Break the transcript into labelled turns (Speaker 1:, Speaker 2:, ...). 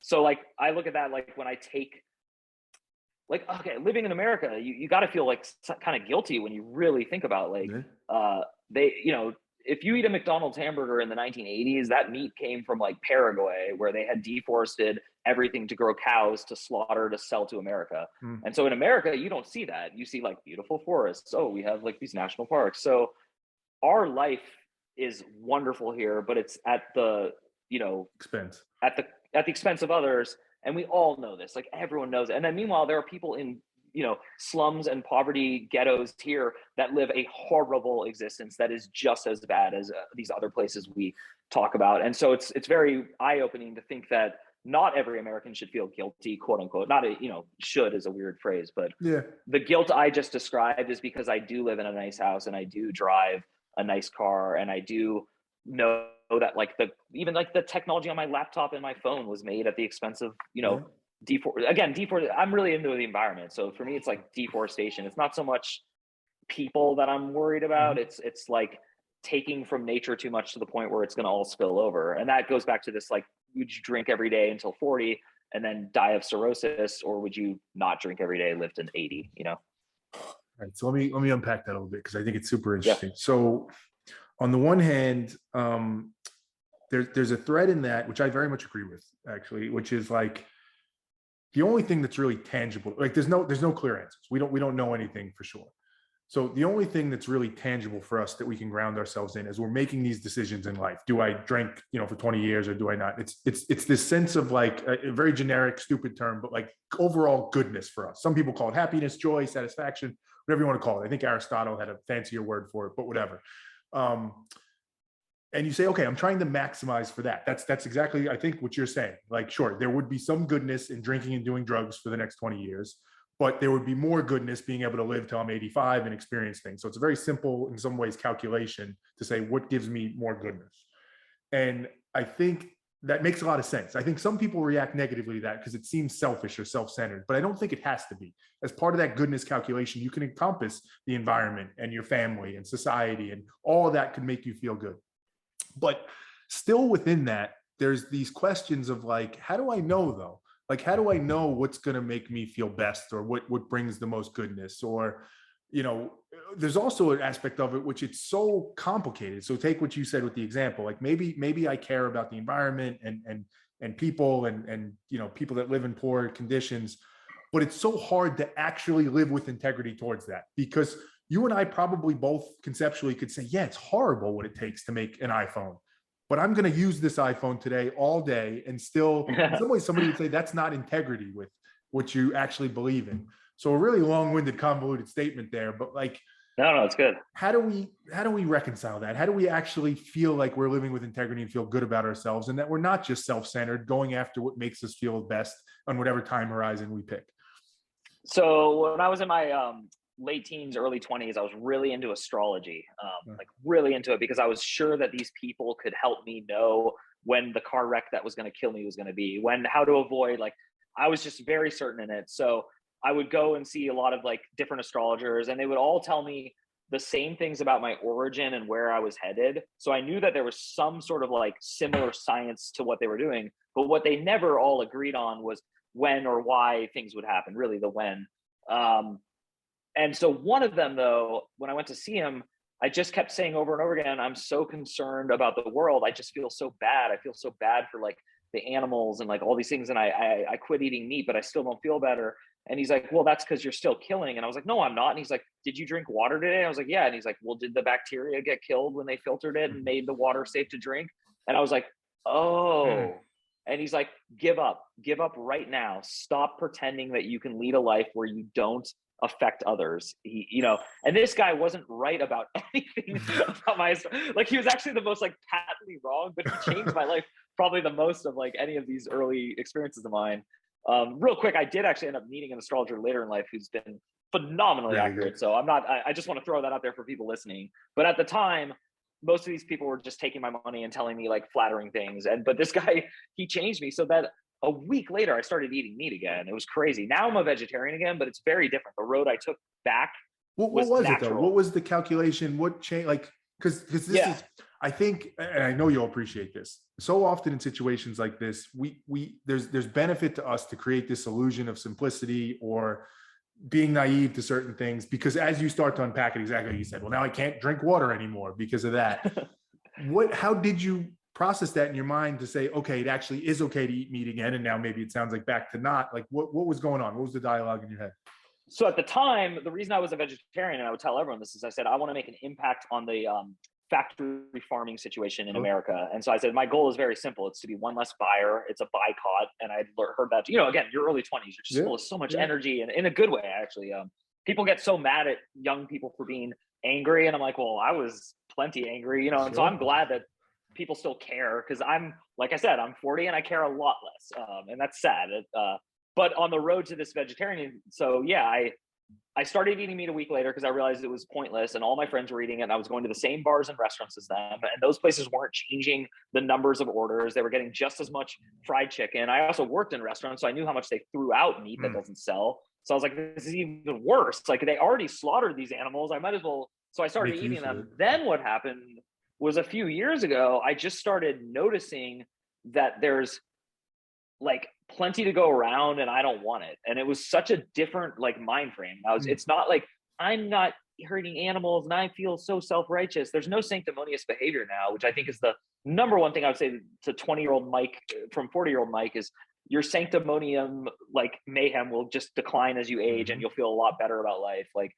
Speaker 1: So like, I look at that, like when I take, like, okay, living in America, you got to feel like kind of guilty when you really think about like,
Speaker 2: Yeah.
Speaker 1: they, if you eat a McDonald's hamburger in the 1980s, that meat came from like Paraguay, where they had deforested everything to grow cows to slaughter to sell to America.
Speaker 2: Mm.
Speaker 1: And so in America, you don't see that. You see like beautiful forests. Oh, we have like these national parks. So our life is wonderful here, but it's at the,
Speaker 2: Expense.
Speaker 1: at the expense of others. And we all know this, like everyone knows it. And then meanwhile, there are people in, slums and poverty ghettos here that live a horrible existence that is just as bad as these other places we talk about. And so it's very eye-opening to think that not every American should feel guilty, quote unquote. Not should is a weird phrase, but
Speaker 2: Yeah.
Speaker 1: the guilt I just described is because I do live in a nice house and I do drive a nice car and I do know that like even the technology on my laptop and my phone was made at the expense of
Speaker 2: Yeah.
Speaker 1: I'm really into the environment. So for me, it's like deforestation. It's not so much people that I'm worried about.
Speaker 2: Mhm.
Speaker 1: It's like taking from nature too much to the point where it's going to all spill over. And that goes back to this, like, would you drink every day until 40 and then die of cirrhosis, or would you not drink every day, live to 80,
Speaker 2: All right. So let me unpack that a little bit because I think it's super
Speaker 1: Yeah.
Speaker 2: interesting. So on the one hand, there's a thread in that which I very much agree with, actually, which is like the only thing that's really tangible. Like there's no clear answers. We don't know anything for sure. So the only thing that's really tangible for us that we can ground ourselves in as we're making these decisions in life. Do I drink, for 20 years or do I not? It's this sense of like a very generic, stupid term, but like overall goodness for us. Some people call it happiness, joy, satisfaction, whatever you want to call it. I think Aristotle had a fancier word for it, but whatever. And you say, okay, I'm trying to maximize for that. That's exactly, I think, what you're saying. Like, sure, there would be some goodness in drinking and doing drugs for the next 20 years, but there would be more goodness being able to live till I'm 85 and experience things. So it's a very simple, in some ways, calculation to say what gives me more goodness. And I think that makes a lot of sense. I think some people react negatively to that because it seems selfish or self-centered, but I don't think it has to be. As part of that goodness calculation, you can encompass the environment and your family and society, and all of that can make you feel good. But still within that, there's these questions of like, how do I know though? Like, how do I know what's going to make me feel best, or what brings the most goodness? Or, there's also an aspect of it which it's so complicated. So take what you said with the example, like maybe I care about the environment and people and people that live in poor conditions, but it's so hard to actually live with integrity towards that, because you and I probably both conceptually could say, yeah, it's horrible what it takes to make an iPhone, but I'm going to use this iPhone today all day. And still, in some ways, somebody would say that's not integrity with what you actually believe in. So a really long-winded, convoluted statement there, but like,
Speaker 1: no, it's good.
Speaker 2: How do we reconcile that? How do we actually feel like we're living with integrity and feel good about ourselves, and that we're not just self-centered, going after what makes us feel best on whatever time horizon we pick?
Speaker 1: So when I was in my late teens, early 20s, I was really into astrology, like really into it, because I was sure that these people could help me know when the car wreck that was going to kill me was going to be, how to avoid, like, I was just very certain in it. So I would go and see a lot of like different astrologers, and they would all tell me the same things about my origin and where I was headed. So I knew that there was some sort of like similar science to what they were doing, but what they never all agreed on was when or why things would happen, really the when. And so one of them, though, when I went to see him, I just kept saying over and over again, I'm so concerned about the world. I just feel so bad. I feel so bad for like the animals and like all these things. And I quit eating meat, but I still don't feel better. And he's like, well, that's because you're still killing. And I was like, no, I'm not. And he's like, did you drink water today? I was like, yeah. And he's like, well, did the bacteria get killed when they filtered it and made the water safe to drink? And I was like, oh. And he's like, give up right now. Stop pretending that you can lead a life where you don't affect others. And this guy wasn't right about anything about my, like, he was actually the most like patently wrong, but he changed my life probably the most of like any of these early experiences of mine. Real quick, I did actually end up meeting an astrologer later in life who's been phenomenally accurate. So I just want to throw that out there for people listening. But at the time, most of these people were just taking my money and telling me like flattering things. But this guy, he changed me so that a week later, I started eating meat again. It was crazy. Now I'm a vegetarian again, but it's very different. The road I took back
Speaker 2: what was
Speaker 1: natural.
Speaker 2: it though? What was the calculation? What changed? Like, because this is, I think, and I know you'll appreciate this. So often in situations like this, there's benefit to us to create this illusion of simplicity or being naive to certain things, because as you start to unpack it, exactly like you said, well, now I can't drink water anymore because of that. How did you process that in your mind to say, okay, it actually is okay to eat meat again, and now maybe it sounds like back to not? Like, what was going on? What was the dialogue in your head?
Speaker 1: So at the time, the reason I was a vegetarian, and I would tell everyone this, is I said, I want to make an impact on the factory farming situation in America. And so I said, my goal is very simple. It's to be one less buyer. It's a boycott. And I heard that, again, your early 20s, you're just full of so much energy, and in a good way, actually. People get so mad at young people for being angry. And I'm like, well, I was plenty angry, and so I'm glad that people still care, because like I said, I'm 40 and I care a lot less. And that's sad. But on the road to this vegetarian, so yeah, I started eating meat a week later because I realized it was pointless, and all my friends were eating it, and I was going to the same bars and restaurants as them, and those places weren't changing the numbers of orders. They were getting just as much fried chicken. I also worked in restaurants, so I knew how much they threw out meat that doesn't sell. So I was like, this is even worse. Like, they already slaughtered these animals. I might as well. So I started eating them. Then what happened was, a few years ago, I just started noticing that there's like plenty to go around and I don't want it. And it was such a different like mind frame. It's not like I'm not hurting animals and I feel so self-righteous. There's no sanctimonious behavior now, which I think is the number one thing I would say to 20-year-old Mike from 40-year-old Mike is, your sanctimonium like mayhem will just decline as you age, and you'll feel a lot better about life. Like,